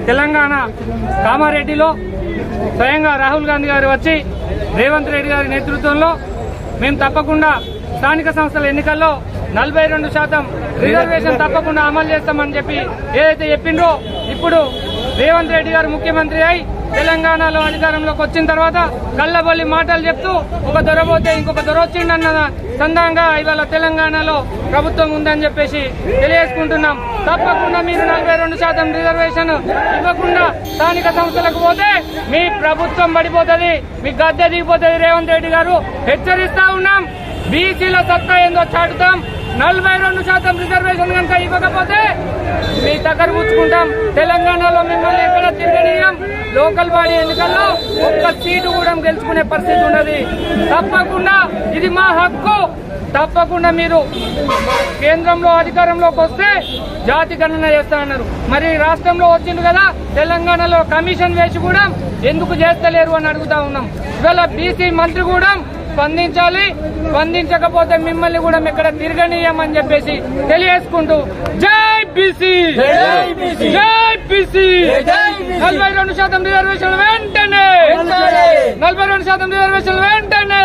తెలంగాణ కామారెడ్డిలో స్వయంగా రాహుల్ గాంధీ గారు వచ్చి రేవంత్ రెడ్డి గారి నేతృత్వంలో మేము తప్పకుండా స్థానిక సంస్థల ఎన్నికల్లో 42% రిజర్వేషన్ తప్పకుండా అమలు చేస్తామని చెప్పి ఏదైతే చెప్పిండ్రో ఇప్పుడు రేవంత్ రెడ్డి గారు ముఖ్యమంత్రి అయి తెలంగాణలో అధికారంలోకి వచ్చిన తర్వాత కళ్ళబొల్లి మాటలు చెప్తూ ఒక దొరబోతే ఇంకొక దొరొచ్చిండన్న సందంగా ఇవాళ తెలంగాణలో ప్రభుత్వం ఉందని చెప్పేసి తెలియజేసుకుంటున్నాం. తప్పకుండా మీరు 42% రిజర్వేషన్ ఇవ్వకుండా స్థానిక సంస్థలకు పోతే మీ ప్రభుత్వం పడిపోతుంది, మీ గద్దె దిగిపోతుంది. రేవంత్ రెడ్డి గారు హెచ్చరిస్తా ఉన్నాం. బీసీల సత్తా ఏందో చాటుతాం. 42% రిజర్వేషన్ కనుక ఇవ్వకపోతే మీ దగ్గర పుచ్చుకుంటాం. తెలంగాణలో మిమ్మల్ని ఎక్కడ తిరగనీయం. లోకల్ బాడీ ఎన్నికల్లో ఒక్క సీటు కూడా గెలుచుకునే పరిస్థితి ఉన్నది. తప్పకుండా ఇది మా హక్కు. తప్పకుండా మీరు కేంద్రంలో అధికారంలోకి వస్తే జాతి గణన చేస్తారన్నారు. మరి రాష్ట్రంలో వచ్చింది కదా, తెలంగాణలో కమిషన్ వేసి కూడా ఎందుకు చేస్తలేరు అని అడుగుతా ఉన్నాం. ఇవాళ బీసీ మంత్రి కూడా స్పందించాలి. స్పందించకపోతే మిమ్మల్ని కూడా ఎక్కడ తిరగనీయమని చెప్పేసి తెలియజేసుకుంటూ జై బీసీ, జై బీసీ. 42% రిజర్వేషన్ వెంటనే, 42% రిజర్వేషన్ వెంటనే.